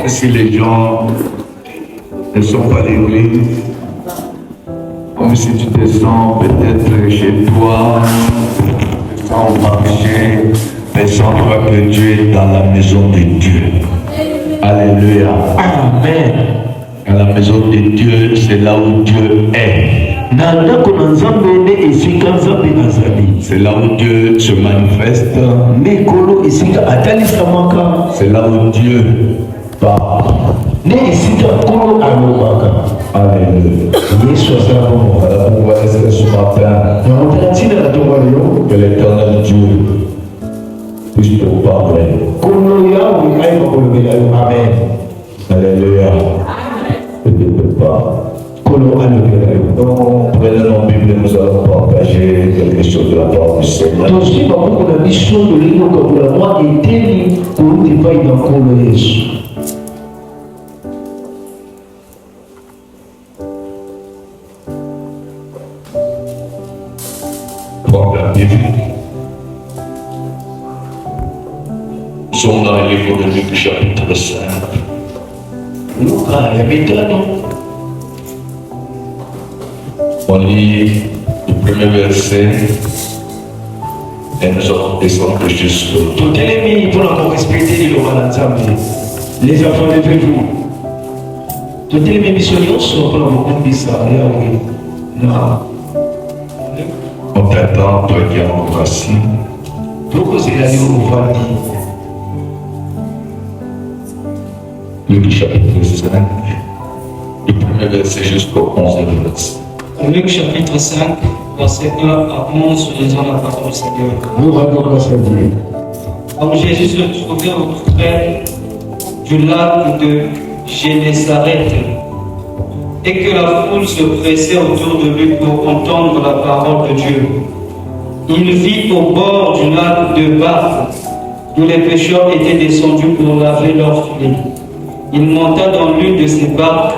Si les gens ne sont pas à l'église, comme si tu te sens peut-être chez toi, sans marcher, mais sans croire que Dieu est dans la maison de Dieu. Alléluia. Amen. Dans la maison de Dieu, c'est là où Dieu est. C'est là où Dieu se manifeste. C'est là où Dieu parle. Alléluia. Alors pourquoi est-ce que ce matin, que l'éternel Dieu puisse te parler. Amen. Alléluia. Que Dieu te parle. Donc, prenez nos Bibles, nous allons partager quelque chose de la parole du Seigneur. Prends la Bible. Nous sommes dans le livre de Luc, chapitre 5. On lit le premier verset et nous allons descendre jusqu'au tout. Les enfants de vous. Toutes les missions sont pour le non. On t'attend, toi qui es en voici. Pourquoi c'est là où on va dire? Luc chapitre 5, le premier verset jusqu'au 11e verset. Luc chapitre 5, verset 1 à 11, lisons la parole du Seigneur. Nous rendons grâce à Dieu. Comme Jésus se trouvait auprès du lac de Génézareth et que la foule se pressait autour de lui pour entendre la parole de Dieu, il vit au bord du lac deux barques où les pêcheurs étaient descendus pour laver leurs filets. Il monta dans l'une de ces barques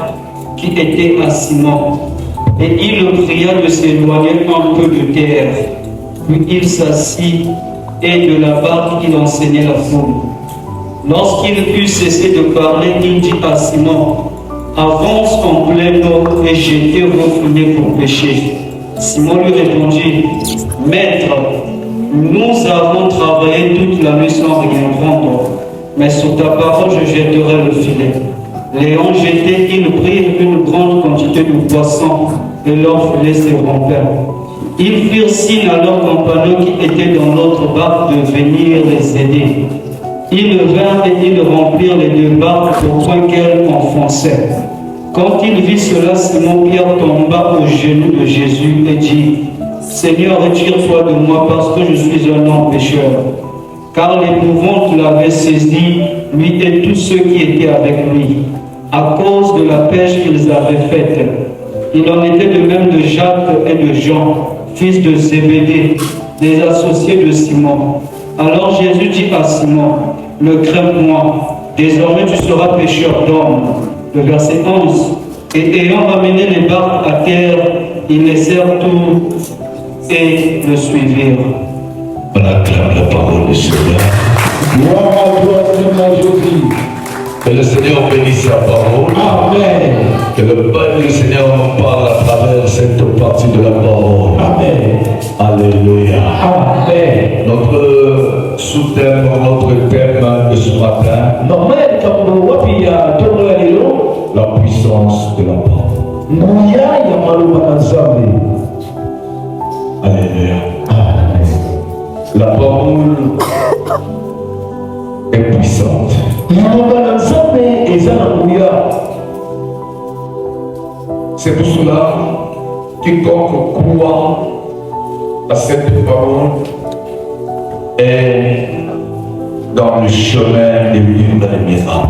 qui était à Simon et il le pria de s'éloigner un peu de terre. Puis il s'assit et de la barque il enseignait la foule. Lorsqu'il eut cessé de parler, il dit à Simon, avance en pleine eau et jetez vos filets pour pêcher. Simon lui répondit, Maître, nous avons travaillé toute la nuit sans rien prendre, mais sur ta parole je jetterai le filet. L'ayant jeté, ils prirent une grande quantité de poissons et leurs filets se rompèrent. Ils firent signe à leurs compagnons qui étaient dans l'autre barque de venir les aider. Ils vinrent et ils remplirent les deux barques au point qu'elles enfonçaient. Quand il vit cela, Simon-Pierre tomba aux genoux de Jésus et dit, Seigneur, retire-toi de moi parce que je suis un homme pécheur. Car l'épouvante l'avait saisi, lui et tous ceux qui étaient avec lui, à cause de la pêche qu'ils avaient faite. Il en était de même de Jacques et de Jean, fils de Zébédée, des associés de Simon. Alors Jésus dit à Simon, ne crains point, désormais tu seras pêcheur d'hommes. Le verset 11. Et ayant ramené les barques à terre, ils laissèrent tout et le suivirent. On acclame la parole du Seigneur. Gloire à toi, Seigneur Jésus. Que le Seigneur bénisse sa parole. Amen. Que le peuple du Seigneur nous parle à travers cette partie de la parole. Amen. Alléluia. Amen. Notre sous-thème, notre thème de ce matin, la puissance de la parole. Alléluia. La parole est puissante. C'est pour cela quiconque croit à cette parole est dans le chemin de vivre dans les miracles.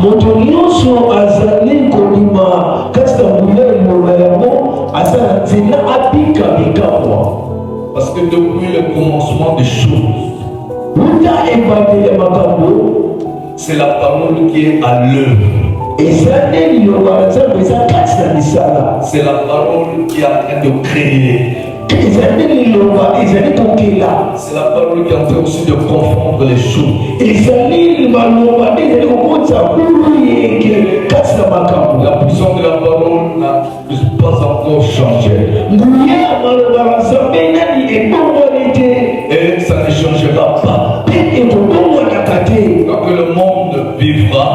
Parce que depuis le commencement des choses, c'est la parole qui est à l'œuvre. C'est la parole qui est en train de créer. C'est la parole qui est en train aussi de confondre les choses. La puissance de la parole n'a pas encore changé. Et ça ne changera pas. Quand le monde vivra,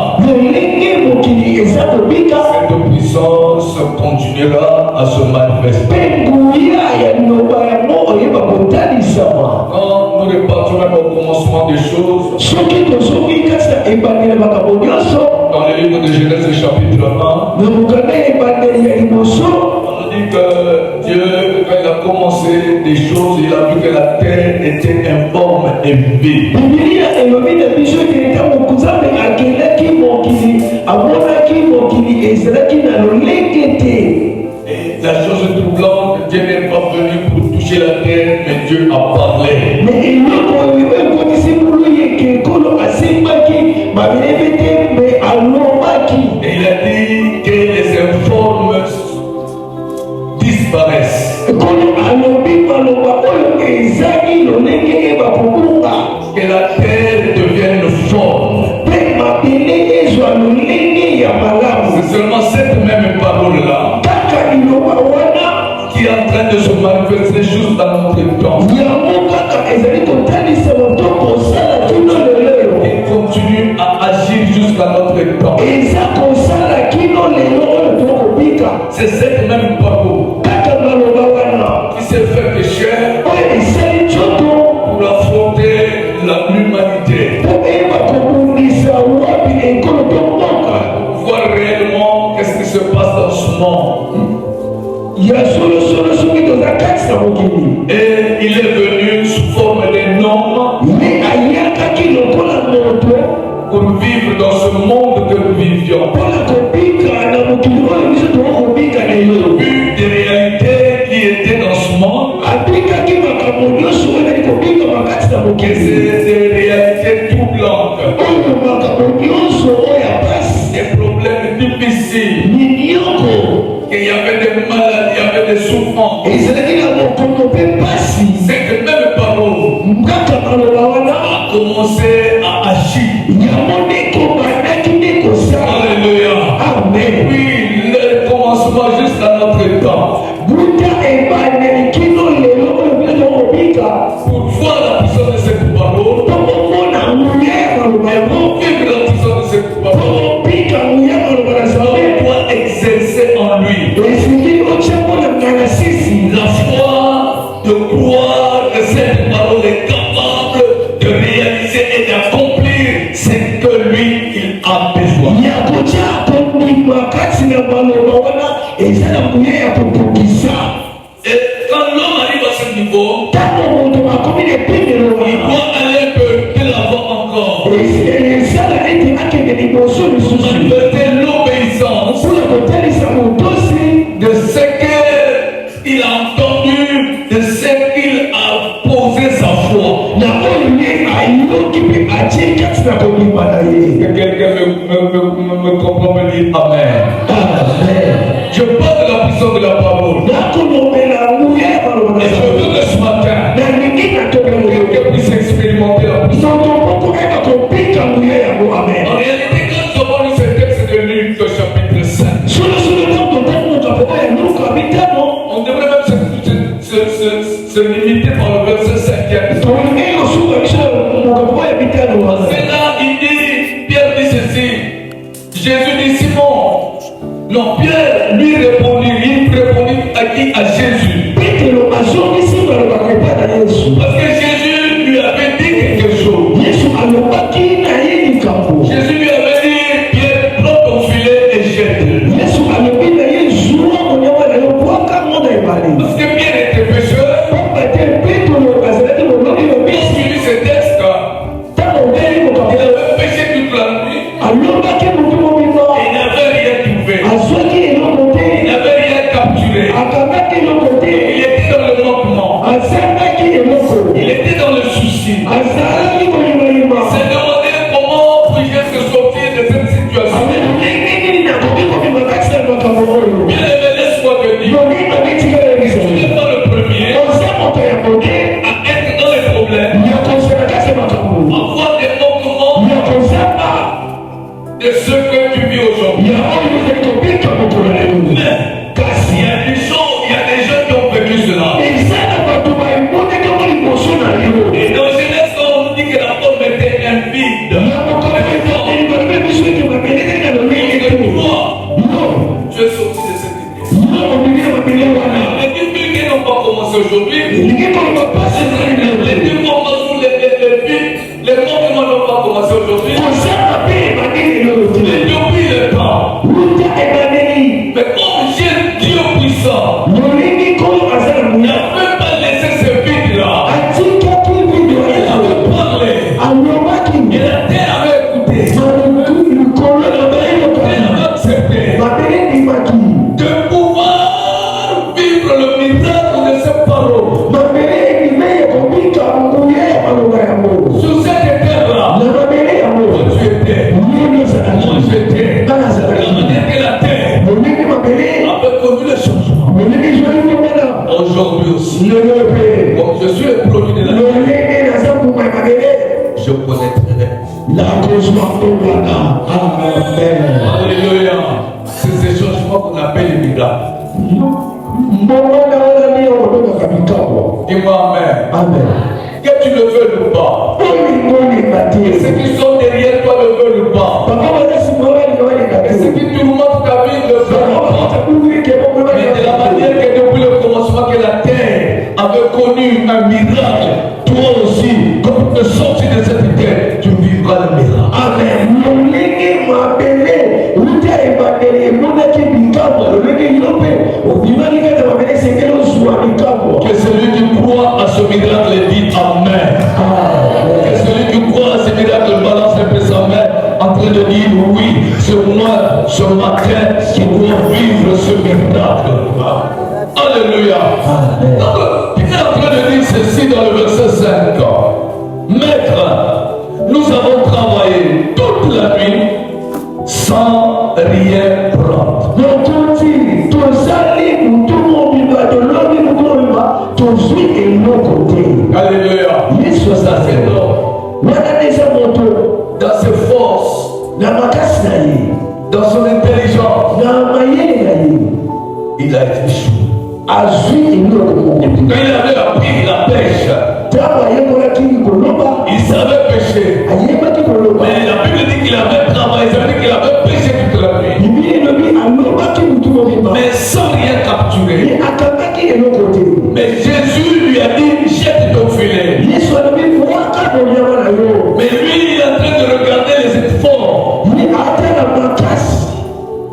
cette puissance continuera à se manifester. Quand nous repartons même au commencement des choses, dans le livre de Genèse chapitre 1, on nous dit que Dieu, quand il a commencé des choses, il a vu que la terre était informe et vide. Et la chose troublante, Dieu n'est pas venu pour toucher la terre, mais Dieu a parlé. Et il a dit que les informes disparaissent. Que la terre devienne forme. C'est seulement cette même parole-là qui est en train de se manifester juste dans notre temps. Il continue à agir jusqu'à notre temps. C'est cette même parole qui s'est fait pécher pour affronter l'humanité. Voir réellement qu'est-ce qui se passe dans ce monde. Et il est venu sous forme d'un homme pour vivre dans ce monde que nous vivions. Vu des réalités qui étaient dans ce monde, que c'est des réalités troublantes, des problèmes difficiles, qu'il y avait des maladies, il y avait des souffrances. Cette même parole a commencé à agir. Alléluia. Amen. Oui, le commencement jusqu'à notre temps. Pour voir la puissance de cette parole, pour vivre la puissance de cette parole, on doit exercer en lui la foi de croire que cette parole est capable de réaliser et d'accomplir ce que lui il a besoin. Et quand l'homme arrive à ce niveau, il doit aller un peu de l'avant encore. Manifester l'obéissance de ce qu'il a entendu, de ce qu'il a posé sa foi. Que quelqu'un me comprend, me dit Amen. Je parle de la puissance de la parole. Et je veux que ce matin, quelqu'un puisse expérimenter la puissance. En réalité, quand nous avons lu ce texte, se limiter par le verset 5e. C'est là, il dit, Pierre dit ceci. Jésus dit Simon. Non, Pierre lui répondit à qui? À Jésus. Parce que Jésus lui avait dit quelque chose. Jésus lui avait dit, Pierre, prends ton filet et jette-le. Parce que Pierre était pécheur. Lorsqu'il lit ce texte, il avait péché toute la nuit. Il n'avait rien trouvé. Il n'avait rien capturé. Il était dans le manquement. Il était dans le souci. Il s'est demandé comment puis-je se sortir de cette situation. Bien aimé, laisse-moi te dire. Tu n'es pas le premier à être dans les problèmes, à avoir des manquements de ce que tu vis aujourd'hui. Mais il y a des gens qui ont vécu cela. Et dans Genèse, on nous dit que la femme était un vide. Tu es sorti de cette idée. Les difficultés n'ont pas commencé aujourd'hui. Les déformations, les manquements n'ont pas commencé aujourd'hui. Mais depuis le temps. Mais comme Dieu puissant n'a même pas laissé ce vide-là. Il avait parlé. Et la terre avait écouté. La terre avait accepté de pouvoir vivre le miracle de ces paroles. Sur cette terre-là, moi tu étais. Moi j'étais. La manière que la terre avait connu le changement. Aujourd'hui aussi, comme je suis le produit de la terre, je connaîtrai. Alléluia. C'est ces changements qu'on appelle les miracles. Dis-moi Amen. Que tu le veux ou pas. Et ceux qui sont derrière toi le veulent ou pas. Et ceux qui tourmentent ta vie le veulent ou pas. Mais de la manière que depuis le commencement que la terre avait connu un miracle, toi aussi, comme tu es sorti de cette terre, tu vivras le miracle. Amen. Que celui qui croit à ce miracle dit Amen. Que celui qui croit à ce miracle balance un peu sa main en train de dire oui, c'est moi ce matin qui dois vivre ce miracle. Alléluia. Donc, il est en train de dire ceci dans le verset 5. Maître, nous avons travaillé toute la nuit sans rien prendre. Alléluia. Ça c'est l'homme. Dans ses forces, dans son intelligence, il a été échoué. Et puis quand il avait appris la pêche, il savait pêcher. Mais la Bible dit qu'il avait travaillé, ça veut dire qu'il avait pêché toute la nuit. Mais sans rien capturer. Mais Jésus lui a dit, jette ton filet. Mais lui, il est en train de regarder les efforts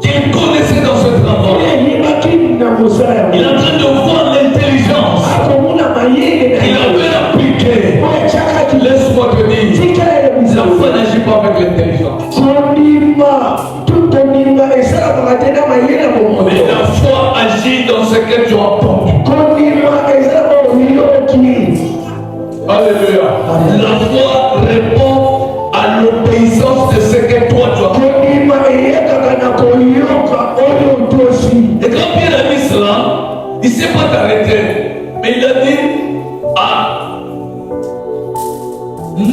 qu'il connaissait dans ce travail. Il est en train de voir l'intelligence qu'il avait appliquée. Laisse-moi te dire, la foi n'agit pas avec l'intelligence. Mais la foi agit dans ce que tu as entendu. Alléluia. La foi répond à l'obéissance de ce que toi tu as entendu. Et quand Pierre a dit cela, il ne s'est pas arrêté. Mais il a dit,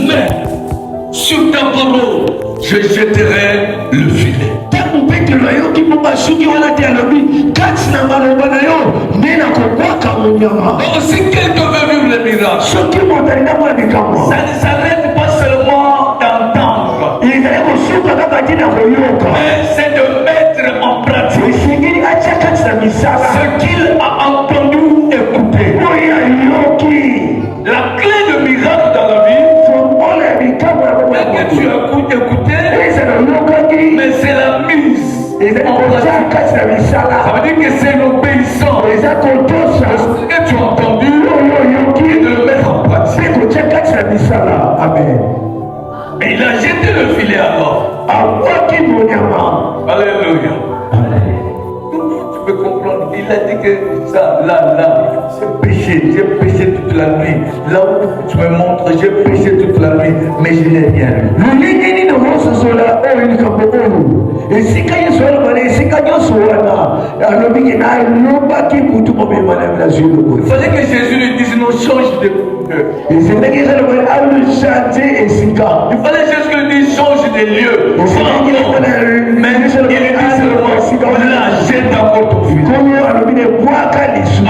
mais sur ta parole, je jetterai le filet. Donc si quelqu'un veut vivre le miracle, ça ne s'arrête pas seulement d'entendre, mais c'est de mettre en pratique ce qu'il a entendu écouter. La clé de miracle dans la vie, c'est que tu as écouté, mais c'est la mise en pratique. Ça veut dire que c'est l'obéissance de ce que tu as entendu et de le mettre en pratique. Amen. Et il a jeté le filet alors. Alléluia. Comment tu peux comprendre? Il a dit que ça, là, j'ai péché toute la nuit. Là où tu me montres, j'ai péché toute la nuit, mais je n'ai rien eu. Il fallait que Jésus lui dise non, change de cœur. Il fallait Jésus lui dise change de lieu. Mais il lui dit seulement là, jette encore ton fils.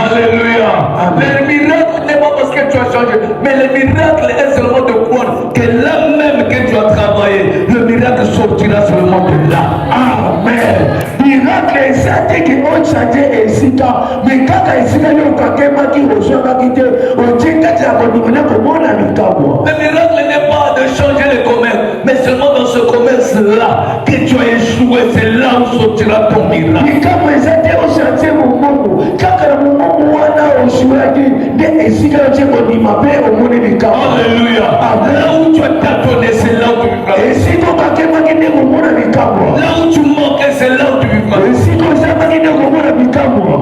Alléluia. Le miracle n'est pas parce que tu as changé, mais le miracle est seulement de croire que là même que tu as travaillé, le miracle sortira seulement de là. Amen. Miracle ezate ki ochanje esika mikaka esika yokakema ki ozwaka kite ojengati ya kodimana komona mikamwa. Le miracle n'est pas de changer le commerce, mais seulement dans ce commerce-là que tu as échoué, c'est là où sortira ton miracle. Mikamwa ezate ochanje mumungu kaka na mumungu wana oshuaki de esika yoche kodima pe omone mikamwa. Alléluia. Là où tu as tâtonné, c'est là où tu vivras. Esika okakema kite komona mikamwa. Là où tu manques, c'est là où tu vivras.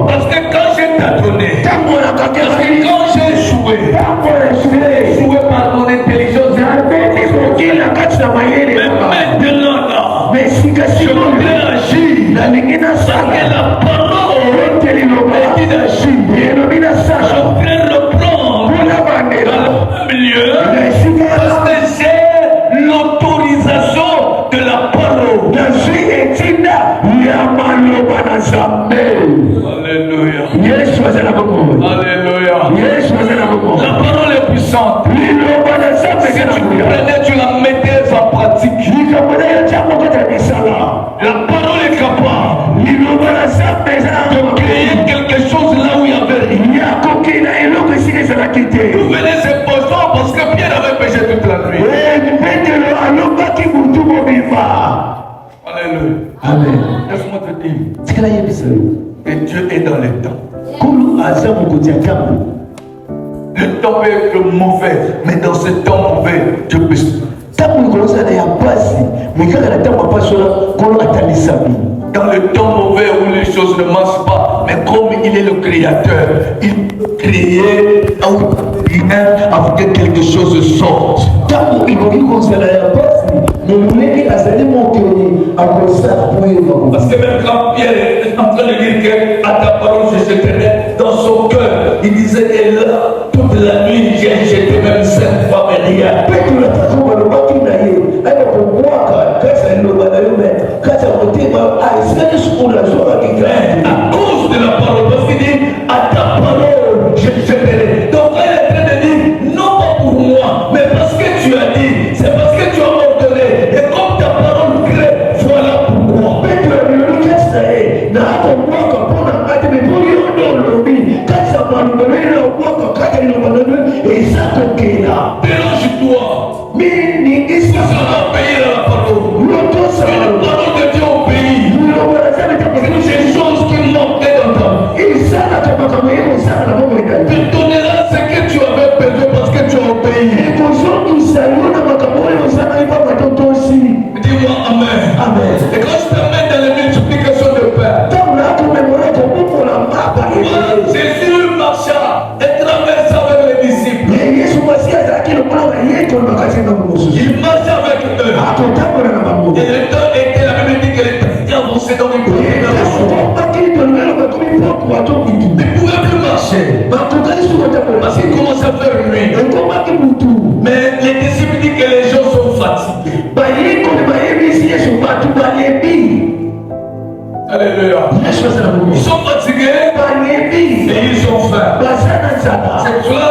Parce que quand j'ai tâtonné, parce que quand j'ai échoué par mon intelligence, mais maintenant là, je voudrais agir parce que la parole est dit d'agir. Je voudrais reprendre dans le milieu parce que j'ai l'autorisation de la parole. Alléluia. Alléluia. La parole est puissante. Si tu prenais, tu la mettais en pratique. La parole est capable de créer quelque chose là où il y avait rien. Vous venez ces poissons parce que Pierre avait péché toute la nuit. Alléluia. Amen. Laisse-moi te dire Tikala yebisa que Dieu est dans le temps. kulu aza mokonzi ya ntango. Le temps peut être mauvais, mais dans ce temps mauvais, Dieu peut. Ntango ekolozala ya pasi me kaka na ntango ya pasi wana kolo atalisami. Dans le temps mauvais où les choses ne marchent pas, mais comme il est le créateur, il peut créer rien afin que quelque chose sorte. Ntango ekoki kozala ya pasi me moleki azali mokili akosala poyeba. Parce que même quand Pierre est en train de dire que à ta parole je jeterai dans son cœur, il disait et là, toute la nuit j'ai jeté même 5 fois mais rien. Petro atako balobaki na ye aye kobwaka kati ya liloba na yo me kati ya motema aesikaki sukulu azwakaki grave. À cause de la parole, parce qu'il dit à ta parole je jeterai. Donc elle est en train de dire non pas pour moi, mais parce que tu as dit, c'est parce que tu as ordonné. Et comme ta parole crée, voilà pourquoi. Petro alilobaki kati na ye na akobwaka mpona ate me mpo yo nde olobi kati ya malobelo ye na obwaka kati ya liloba na yo eza kokela. Dérange-toi. Mini Ça va obéir à la parole. Et la parole de Dieu obéit. C'est des choses qui manquaient dans ta vie. Tu donneras ce que tu avais besoin parce que tu as obéi. Dis-moi Amen. Amen. Et quand je t'amène dans les multiplications de pain, Ils sont fatigués et ils ont faim. C'est toi,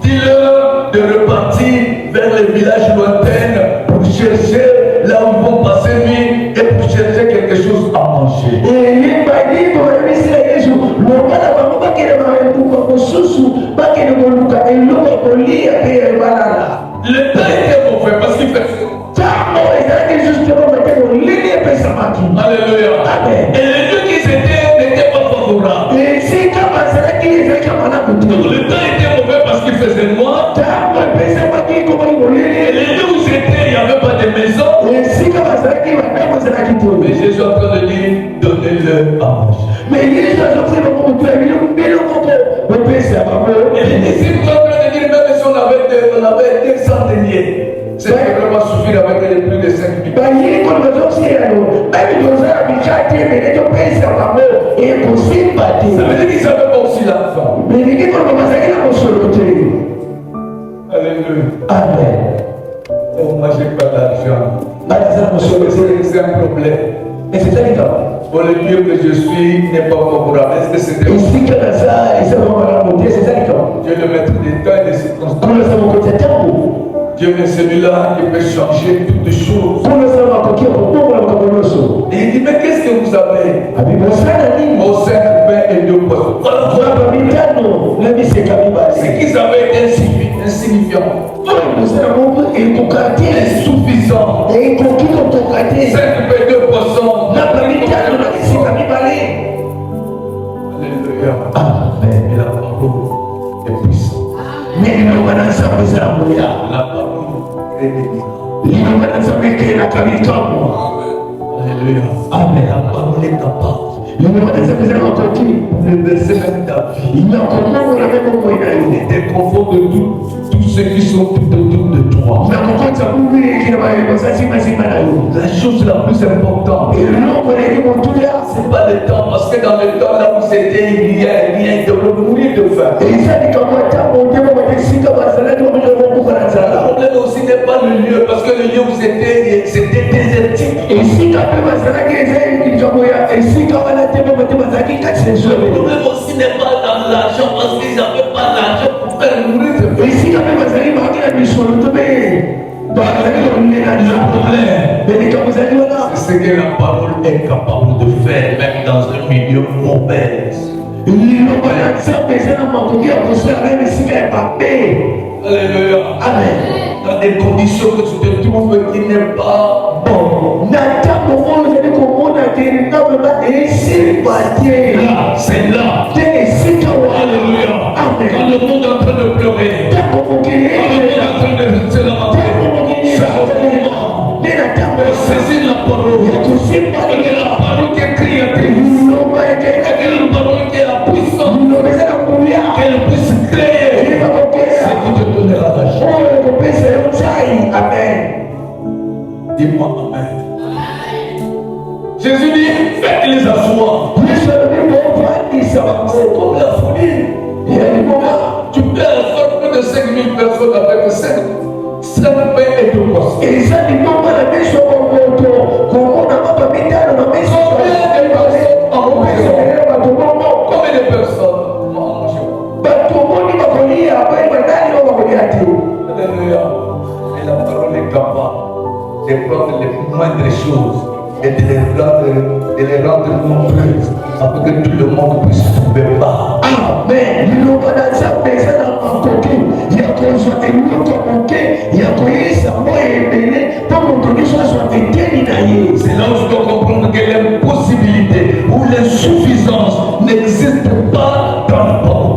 dis-leur de repartir vers les villages lointains pour chercher là où ils vont passer nuit et pour chercher quelque chose à manger. Le temps était mauvais parce qu'il fait Alléluia. Et les lieux qu'ils étaient n'étaient pas favorables. Donc le temps était mauvais parce qu'il faisait noir. Et les lieux où ils étaient, il n'y avait pas de maison. Mais Jésus est en train de dire, donnez-le à manger. Et les disciples sont en train de dire, même si on avait 200 deniers, c'est vraiment suffire avec les plus de 5 000. Ça veut dire qu'ils n'avaient pas aussi l'argent. Alléluia. Amen. Oh, moi, j'ai pas d'argent. C'est un problème. Et c'est ça qui va. Pour le lieu que je suis n'est pas favorable. Est-ce que c'était Ici, que la ça, et ça va monter, c'est ça qui va. Dieu le maître des temps et des circonstances. Pour le savoir que c'est tempo. Dieu est celui-là qui peut changer toutes les choses. Pour le savoir que Et il dit, mais qu'est-ce que vous avez? Au Aux 5 pains et 2 poissons. Ce qu'ils avaient été insignifiant. Insuffisant. 5 pains et 2 poissons. Alléluia. Amen. Et la parole est puissante. La parole crée des miracles. Alléluia. Amen. La parole est capable. Le verset même ta vie. il T'es profond de tous ceux qui sont tout autour de toi. La chose la plus importante, c'est pas le temps, parce que dans le temps là où c'était, il y a de mourir de faim. Le problème aussi n'est pas le lieu, parce que le lieu où c'était désertique. Le problème aussi n'est pas dans l'argent, parce qu'ils n'avaient pas l'argent pour faire mourir de faim. C'est ce que la parole est capable de faire, même dans un milieu mauvais. Alléluia. Amen. Dans des conditions que tu te trouves qui n'est pas bon. C'est là. Alléluia. Quand le monde est en train de pleurer, quand le monde est en train de se lamenter, c'est un moment de saisir la parole. Et la parole qui est créatrice. Et la parole qui est la puissance. Qu'elle puisse créer. C'est qui te donnera la chance. Amen. Dis-moi Amen. Jésus dit, faites-les asseoir. C'est comme la folie. Il y a des moments, tu peux avoir plus de 5 000 personnes avec 5 pains et 2 poissons. Combien de personnes mangent? Alléluia. Et la parole est capable de prendre les moindres choses et de les rendre nombreuses afin que tout le monde puisse trouver part. Amen. C'est là où je dois comprendre que l'impossibilité ou l'insuffisance n'existe pas dans la parole.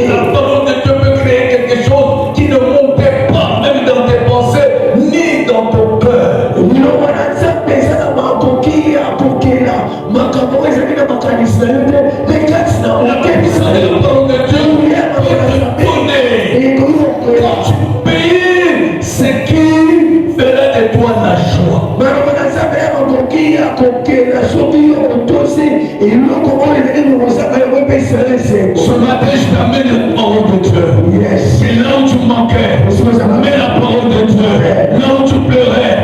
La parole de Dieu peut créer quelque chose qui ne montait pas même dans tes pensées ni dans ton cœur. La parole de Dieu peut te donner quand tu payes ce qui fera de toi la joie. Ce matin, je t'amène la parole de Dieu. Yes. C'est là où tu manquais. Mets la parole de Dieu. Là où tu pleurais.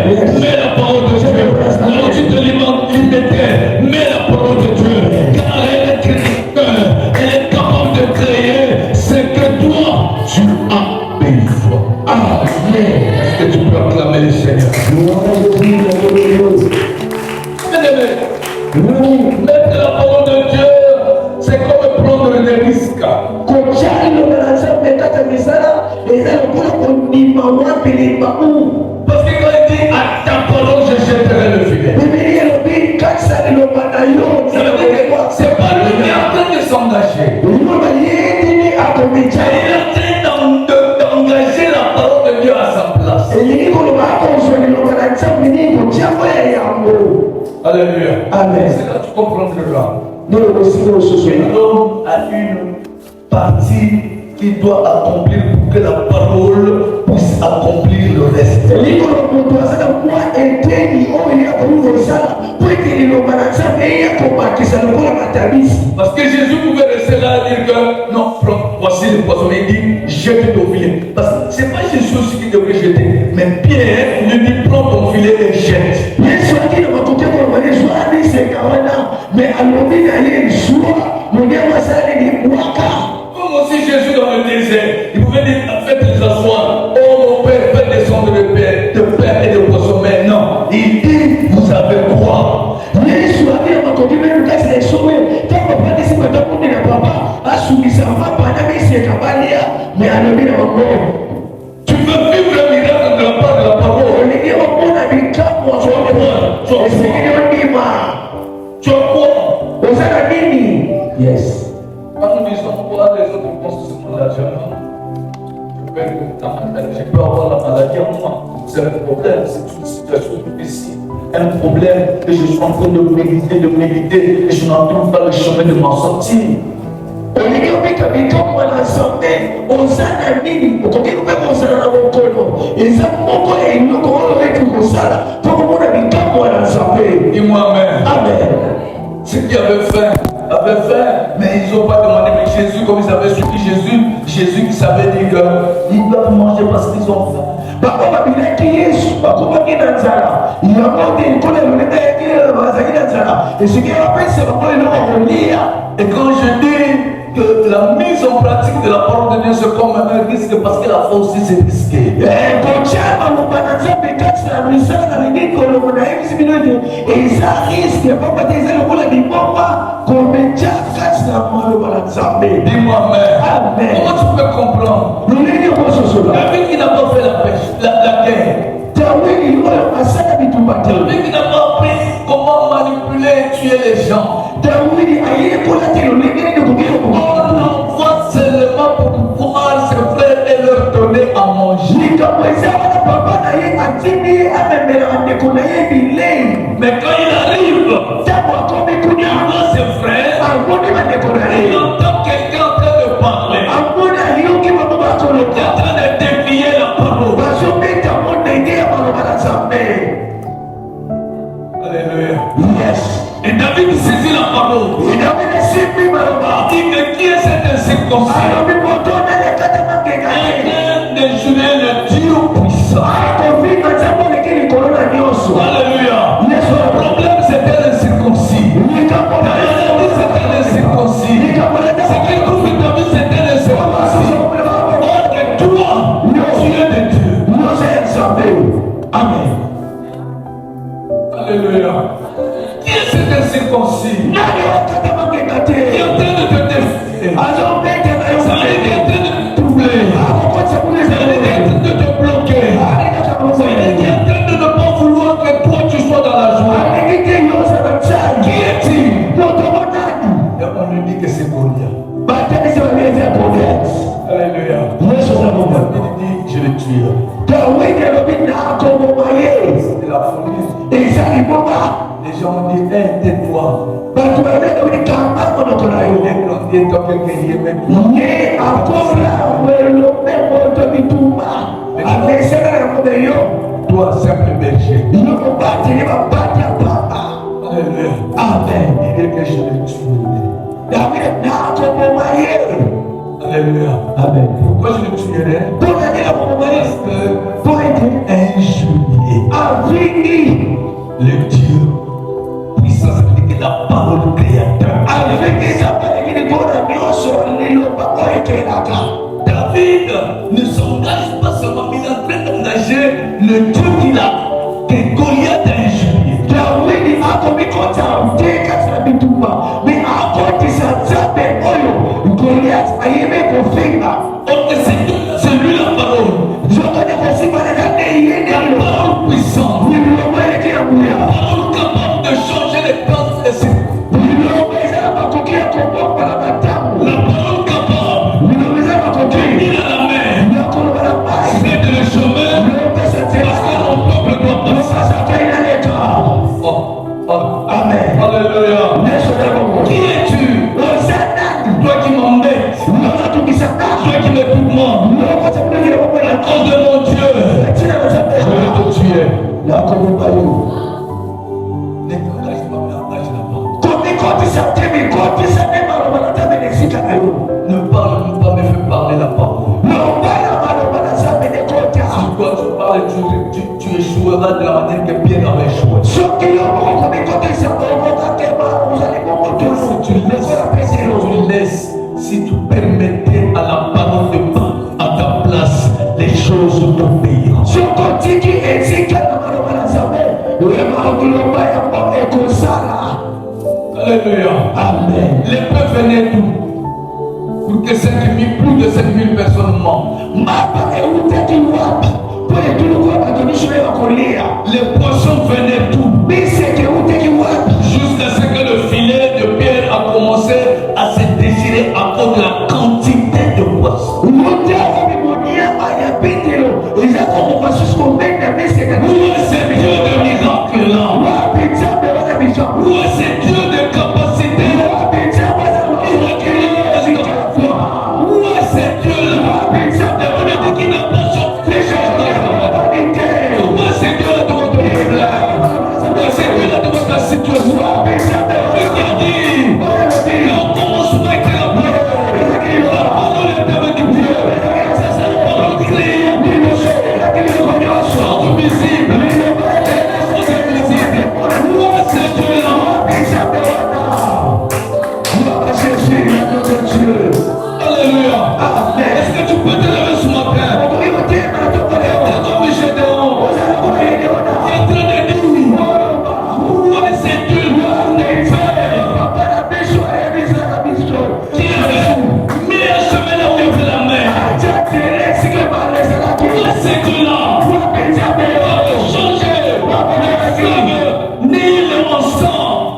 Alléluia. Amen. C'est là que tu comprendras. Nous le aussi au ce L'homme a une partie qu'il doit accomplir pour que la parole puisse accomplir le reste. Parce que Jésus pouvait rester là et dire que non, voici le poisson. Il dit jette ton filet. Parce que c'est pas Jésus aussi qui devrait jeter, mais Pierre lui dit prends ton filet et jette. Comme aussi Jésus dans le désert, il pouvait dire faites les asseoir. Oh mon Père, faites descendre de pain et de poisson. Mais non, il dit vous avez quoi? Tu veux vivre un miracle de la part de la parole. Tu as quoi? Yes. Quand nous disons quoi, les autres pensent que c'est mon argent. Je peux avoir la maladie en moi. C'est un problème, c'est une situation difficile. Un problème que je suis en train de méditer et je n'en trouve pas le chemin de m'en sortir. Dis-moi amen. Ceux qui avaient faim, mais ils n'ont pas demandé. Mais Jésus, comme ils avaient suivi Jésus qui savait dire qu'ils doivent manger parce qu'ils ont faim. Et quand je dis que la mise en pratique de la parole de Dieu c'est comme un risque parce que la foi aussi c'est risqué. Dis-moi amen. Comment tu peux comprendre? David qui n'a pas fait la pêche, la guerre. David qui n'a pas appris comment manipuler et tuer les gens. On l'envoie seulement pour pouvoir ses frères et leur donner à manger. Mais quand il arrive, il voit ses frères, il entend quelqu'un en train de parler, qui est en train de dévier la parole. Alléluia. Yes. Et David saisit la parole. Il dit que qui est cet incirconcis? En train de jurer le Dieu puissant. Alléluia. Le problème c'était l'incirconcis. David c'était l'incirconcis. C'est que tout que David c'était l'incirconcis. Or que toi, tu es de Dieu. Amen. Alléluia. Qui est cet incirconcis? Qui est en train de te défier? Ça veut dire qu'il est en train de te troubler. Ça veut dire qu'il est en train de te bloquer. Ça veut dire qu'il est en train de ne pas vouloir que toi tu sois dans la joie. Qui est-il? Et on lui dit que c'est Goliath. Alléluia. Il dit je le tue. C'est la folie. Les gens ont dit tais-toi. Et on dit toi quelqu'un qui est même toi simple berger. Alléluia. Amen. Il dit que je le tue. Alléluia. Amen. Pourquoi je le tuerai? Parce que injurier le Dieu puissant, ça veut dire que la parole créateur. David ne s'engage pas seulement, il est en train d'engager le Dieu qu'il a, que Goliath a injurié. Donc c'est lui la parole. La parole puissante. La parole capable de changer les plans et c'est la parole capable de dire à la mer, faites le chemin parce que mon peuple doit passer. Ne parle pas, mais fais parler la parole. Si toi tu parles, tu échoueras de la manière que Pierre avait échoué. Si tu laisses, si tu permettais à la parole de prendre à ta place, les choses t'obéiront. Alléluia. Amen. Les peuples venaient d'où? Pour que 5 000, plus de 5 000 personnes mentent. Les poissons venaient d'où? Jusqu'à ce que le filet de Pierre a commencé à se déchirer à cause de la quantité de poissons. Où est ce Dieu de miracle là? Où est ce Dieu de capacité? Où est ce Dieu là? Qui n'a pas sorti les choses. Où est ce Dieu là de votre problème? Où est ce Dieu là de votre situation? Regardez, on commence avec la parole. La parole est avec Dieu. C'est sa parole clé. Sorte visible. Où est ce Dieu là? Alléluia. Est-ce que tu peux te lever ce matin? Comme Gédéon, il est en train de dire, où est ce Dieu qui a mis un chemin là où il y avait la mer? Où est ce Dieu là? Changer le fleuve, ni le mensonge.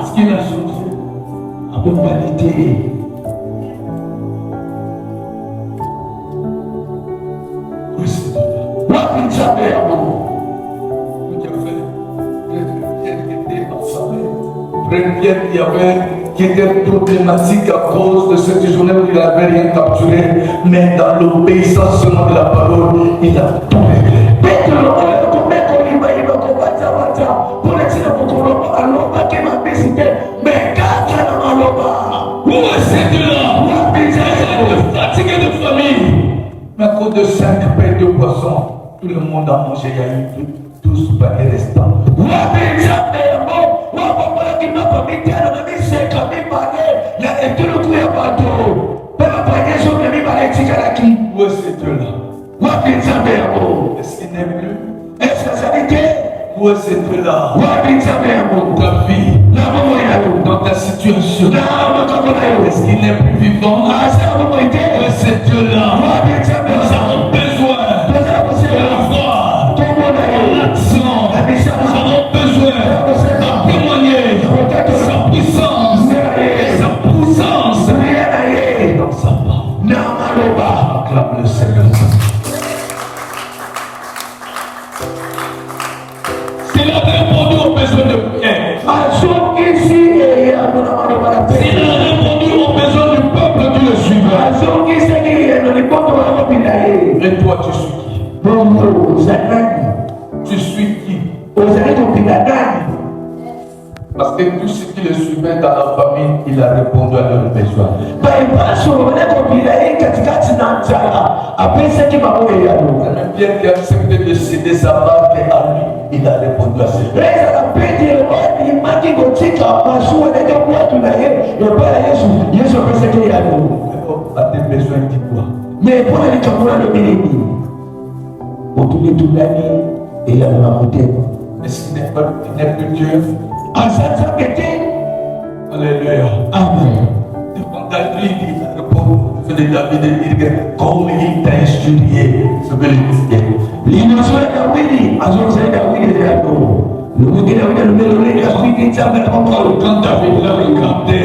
Ce qu'il a changé. Oui, c'est qui était problématique à cause de cette journée où il n'avait rien capturé, mais dans l'obéissance seulement de la parole, il a tout réglé. Où est ce Dieu-là? Vous êtes fatigué de famille. Mais à cause de 5 pains de poisson, tout le monde a mangé, il y a eu tous paniers restants. Où est ce Dieu-là? Est-ce qu'il n'est plus? Où est ce Dieu-là? Ta vie, dans ta situation, est-ce qu'il n'est plus vivant? Où est ce Dieu-là? Nous avons besoin de la foi, de l'action. Nous avons besoin de témoigner sa puissance et sa puissance dans sa parole. Acclame le Seigneur. S'il a répondu aux besoins de Pierre, s'il a répondu aux besoins du peuple qui le suivait, et toi tu suis qui? Tu suis qui? Parce que tout ce qui le suivait dans la famille, il a répondu à leurs besoins. Même Pierre qui a accepté de céder sa barque à lui, il a répondu à ses besoins. À tes besoins, dis quoi? Mais pour les camarades de Bénédicte, autour de tout l'année, et il y a un côté. Est-ce qu'il n'est plus Dieu? Alléluia. Amen. Quand David répond, c'est de David de dire que comme il t'a instruit, je vais le dire. L'innocent David, Quand David l'a regardé,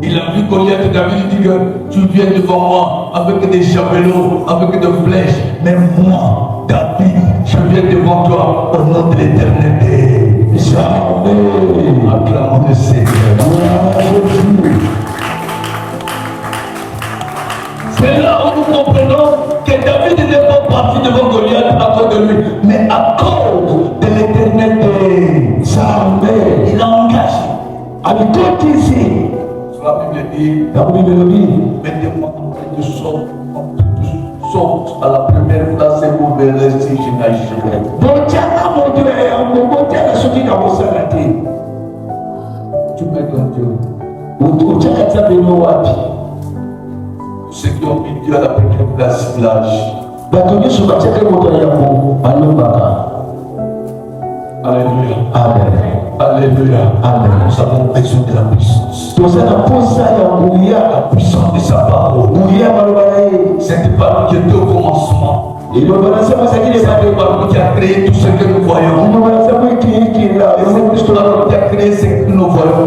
il a vu Goliath. David dit que tu viens devant moi avec des javelots, avec des flèches. Mais moi, David, je viens devant toi au nom de l'Éternel. Jamais. Acclamons le Seigneur. C'est là où nous comprenons que David n'est pas parti devant Goliath à cause de lui, mais à cause de l'Éternel des armées. Il engage. Avec tout ici. La Bible dit, mettez-moi en train de sorte à la première place et vous verrez si je n'agirai. Tu mets ton Dieu. Ceux qui ont mis Dieu à la première place, village. Alléluia. Amen. Alléluia. Amen. Nous avons besoin de la puissance. La puissance de sa parole. Cette parole qui était au commencement. C'est la parole qui a créé tout ce que nous voyons. C'est la parole qui a créé ce que nous voyons.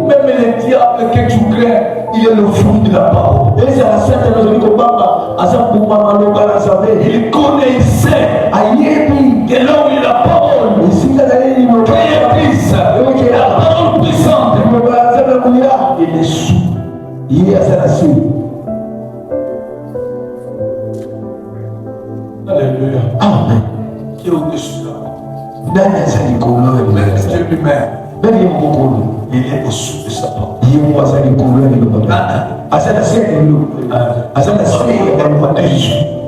Même les diables que tu crains, il est le fruit de la parole. Il connaît, il sait. Et là où il y a la parole, créatrice, la parole puissante, il est sous. Alléluia. Amen. Qui est au-dessus là? Dieu lui-même. Il est au-dessus de sa parole.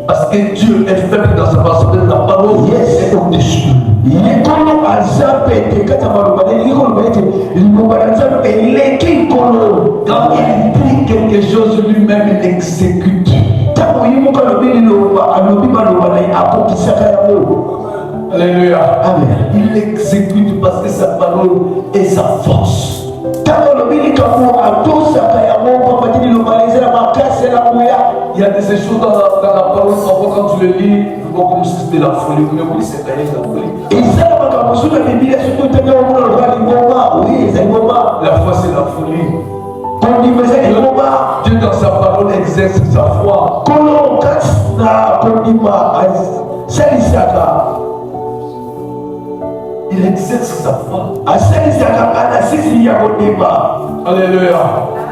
Parce que Dieu est faible dans sa parole. La parole est au-dessus. Il quand il dit quelque chose, lui-même il exécute. Alléluia. Amen. Il exécute parce que sa parole est sa force. Il y a des choses dans la parole, parfois quand tu le lis, tu vois comme si c'était la folie. Mais oui, c'est la folie. La foi, c'est la folie. Dieu dans sa parole exerce sa foi. Il exerce sa foi. Alléluia.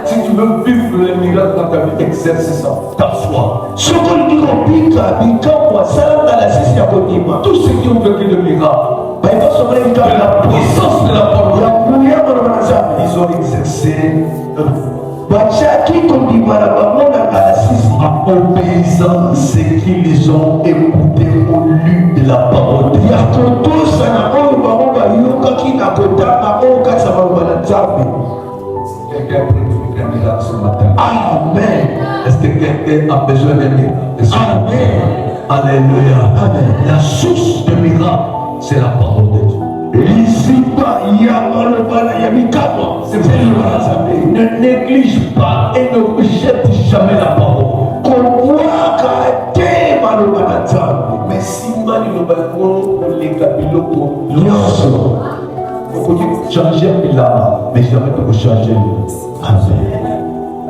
Si tu veux vivre les miracles dans ta vie, exerce ta foi. Tous ceux qui ont vécu de miracles, de la puissance de la parole, ils ont exercé leur foi. En obéissant ce qu'ils ont écouté au lieu de la parole de Dieu. Quelqu'un a prévu un miracle ce matin. Amen. Est-ce que quelqu'un a besoin d'un miracle? Amen. Alléluia. Amen. La source de miracle, c'est la parole de Dieu. Ne néglige pas et ne rejette jamais la parole. Mais si mal il les changer là, mais jamais tu peux changer. Amen.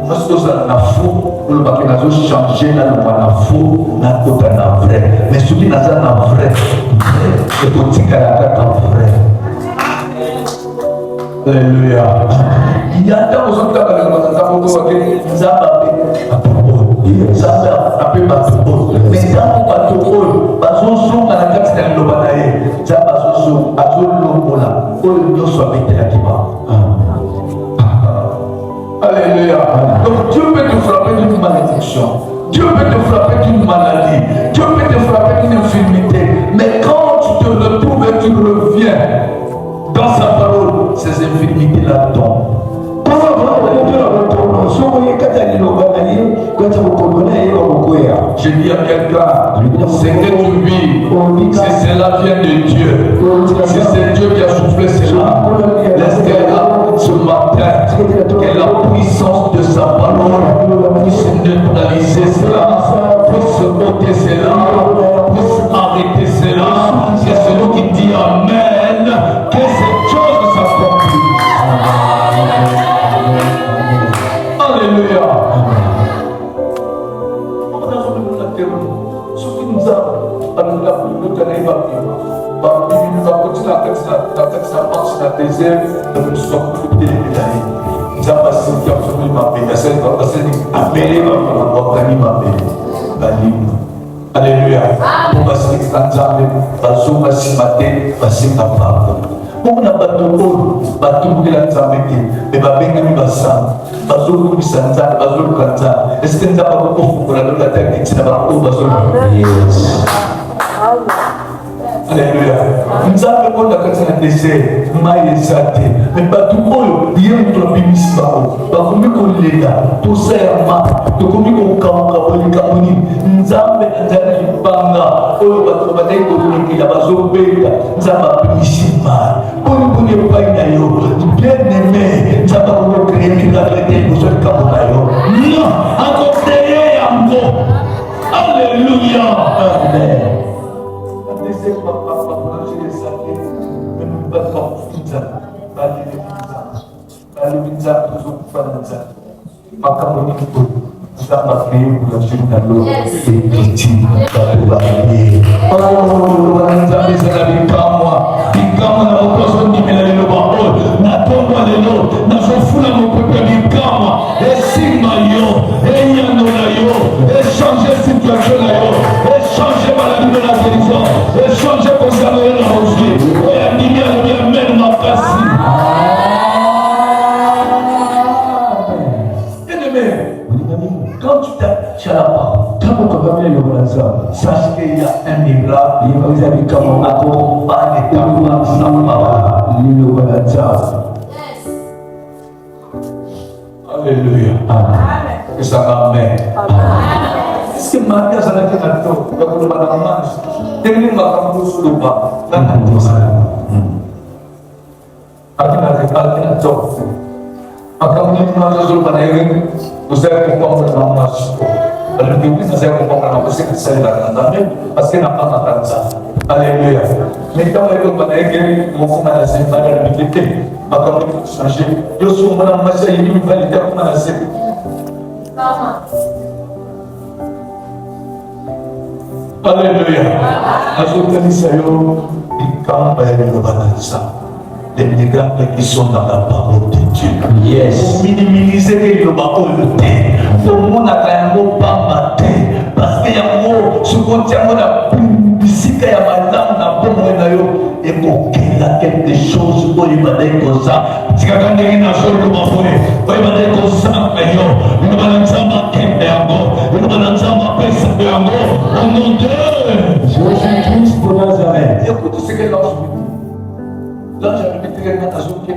Parce que ça n'a faux, le bac n'a changé là, le n'a faux, n'a pas n'a vrai. Mais ce qui n'a pas vrai, c'est pour dire qu'elle a pas vrai. Alléluia. Il y a tant de gens qui ont Alléluia. Donc Dieu peut te frapper d'une malédiction. Dieu peut te frapper d'une maladie. Dieu peut te frapper d'une infirmité. Mais quand tu te retrouves et tu reviens dans sa parole, ces infirmités-là tombent. Je dis à quelqu'un, ce que tu vis, si cela vient de Dieu, si c'est Dieu qui a soufflé cela, laisse-le ce matin, que la puissance de sa parole puisse neutraliser cela, puisse ôter cela, puisse arrêter cela. C'est celui qui dit Amen, que cette chose s'accomplisse. Alléluia. nzambe asiliki absolument mabe asali apele bakani mabe balima alleluya po basilikisa nzambe bazonga nsima te basenga pamba mpona bato oyo batumbukela nzambe te me babengami basanga bazolukisa nzambe bazoluka nzambe esike nzambe akokofungola lola te akitina bango oyo bazoluka Alléluia. Nzambe konda kati na désert mai eza te me bato oyo ye moto abimisi bango bakomi kolela posa ya ma tokomi kokamuka bolikambo nini nzambe azali libanga oyo bato bazali kolekela bazobeta nzambe abimisi mai poniponi epai na yo bien aimé nzambe akokreye miracle te liboso likambo na yo non akokreye yango. Alléluia. Amen. Quand tu t'achètes la parole, sache qu'il y a un miracle. Vous avez comme accompagné ta Alléluia. Que ça m'amène. Est-ce que Maria ça n'a pas de temps? Quand on va dans la manche, tenez ma caméra sur le bas. Dans la manche. Você é conforme na nossa você é conforme na você que sai da também assim na plataforma. Aleluia. Então eu vou falar que vou começar a ser para me ter para como changer. Eu sou uma mas aí me vai ter como nascer. Aleluia. As outras saiu e calma ele no balança. Les miracles qui sont dans la parole de Dieu. Yes. Pour minimiser le parole de Dieu. Pour mon accueil, pas matin. Parce qu'il y a un mot, ce qu'on tient, on a publicité, il y a ma langue, n'a pas moi d'ailleurs. Et pour qu'il y a quelque chose, pour y aller comme ça. Si quelqu'un dit qu'il n'a pas le mot, pour y aller comme ça, mais non. Il ne va pas s'en il ne va pas s'en au nom de Jésus-Christ de Nazareth. Écoute ce que l'ange dit. L'ange a répété quelque chose qui est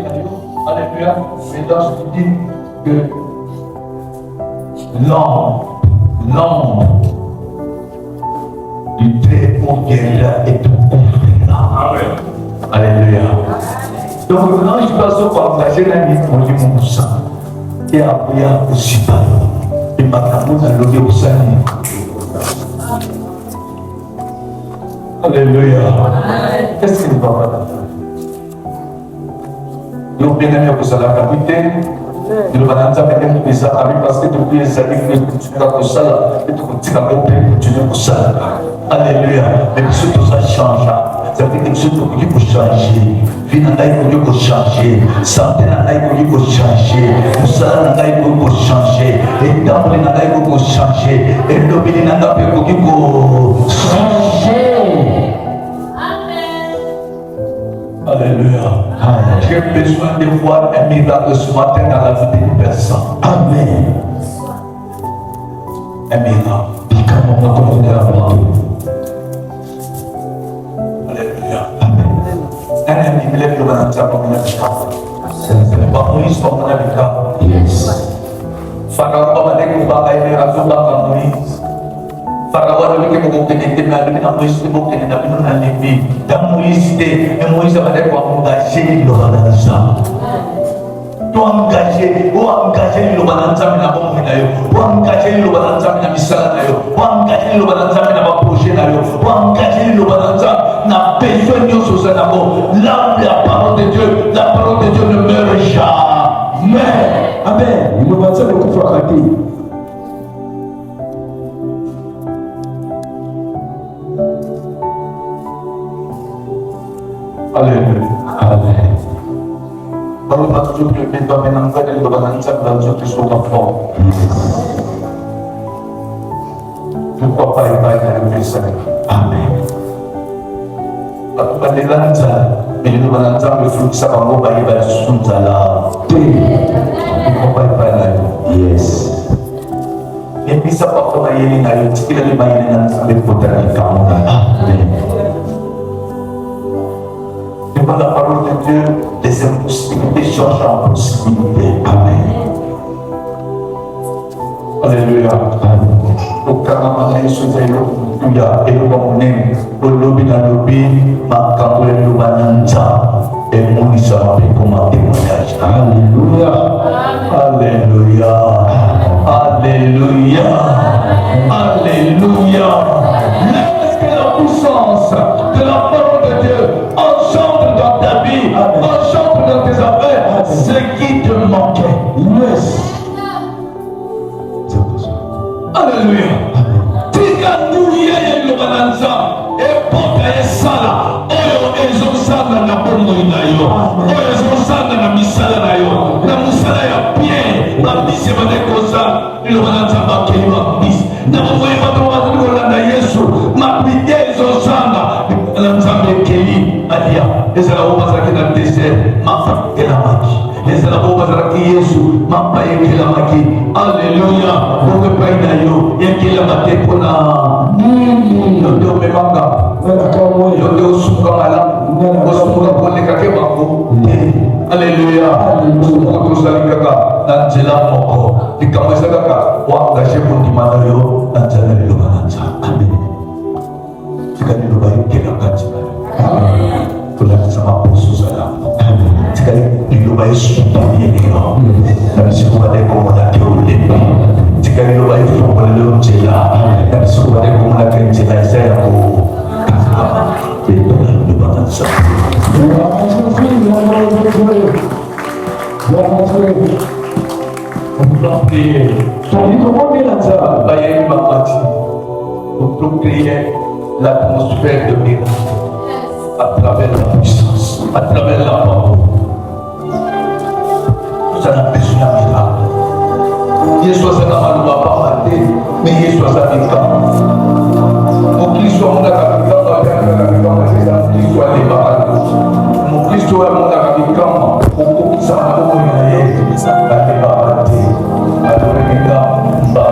alléluia, mais l'ange dit que l'homme du très haut guérira et tout complètement. Alléluia. Donc l'ange passe par engager la vie pour lui mon sang. Et après aussi pas. Et maintenant on a l'objet au sang. Alléluia. Qu'est-ce qu'il va faire? Nous bien-aimés que ça l'a capité, nous allons nous dire ça parce que depuis les années que tu as pour ça, et tu as continué pour ça. Alléluia. Mais tout ça change. Ça fait quelque chose qui peut changer. Vie n'a pas pour changer. Santé n'a pas pour changer. Tout ça n'a pas pour changer. Et d'amour n'a pas pour changer. Et l'obédience n'a pas pour changer. Alléluia. J'ai besoin de voir un miracle ce matin dans la vie d'une personne. Amen. Un miracle. Alléluia. Amen. Un ami qui lève le banane, ça va venir avec pas Moïse, pas mon ami. Yes. Pharaon va dire qu'on va aller à Moïse. Pharaon lui qui m'a dit que na Moïse qui m'a dit que na Lévi. Dans Moïse et Moïse va dire qu'on va engager le banane. Tu engager le banane na bon na yo. Tu engager le banane na misala na yo. Tu engager le banane na ba projet na yo. Tu engager le banane na besoin de choses na bon. Là la parole de Dieu ne meurt jamais. Amen. Il me va dire beaucoup faut arrêter. Alléluia. Amen. Parle pas nzokyo mpe twamena ngani liloba na nzambe na nzokyo soka fort. Pourquoi pas epai na epesa? Amen. Bato balela nzala me liloba na nzambe efulukisa bango bayeba lisusu nzala te. Pourquoi pas epai na yo? Yes. Ebisa papa mayele na yo tikilali mayele na nzambe ekotana likambo. Amen. Par la parole de Dieu, les impossibilités changent en possibilités. Amen. Alléluia. Au Karama, les choses et le bonheur, au lobby dans le lobby, ma campagne de Bananja, et mon islam comme un témoignage. Alléluia. Alléluia. Alléluia. Alléluia. Laisse que la puissance de la parole de Dieu enchante dans ta vie, enchante dans tes affaires ce qui te manquait. Yes. Alléluia. Tikandouye yelobananza epota esala oyo ezosala na bomo na yo, oyo ezosala na misala na yo, na musala ya bien babisi banekosa lobananza bakeli babisi na bomoye bato bazolanda Yesu mapide ezosala na nzambe ekeli alia ezala bo bazalaki na désert mapa ekelamaki, ezala bo bazalaki Yesu mapa ekelamaki. Alléluia. Bongo epai na yo ekelama te mpona yo nde omemanga, yo nde osunga malamu, osunga kolekake bango te. Alléluia. Soki tozali kaka na nzela moko likambo eza kaka oengage kondima na yo na nzela liloba na Nzambe. Amen. Tika liloba ekelaka ntina yo tolakisa maposo ozalamu. Tika liloba esupamie yo na bisiko badekomonake olema. Tika liloba efongolela nzela na bisiko badekomonake nzela eza ya kokazama etola liloba na Nzambe. On peut prier. On peut prier l'atmosphère de miracle à travers la puissance, à travers la parole. Nous avons besoin d'un miracle. Yesu asana maluba pamate, mais Yesu asana mikama. Mon Christ soit mon akabikama, akabikama, c'est un Christ soit les baratos. Mon Christ soit mon akabikama, pour qu'il s'en aille, il s'en aille, il s'en aille,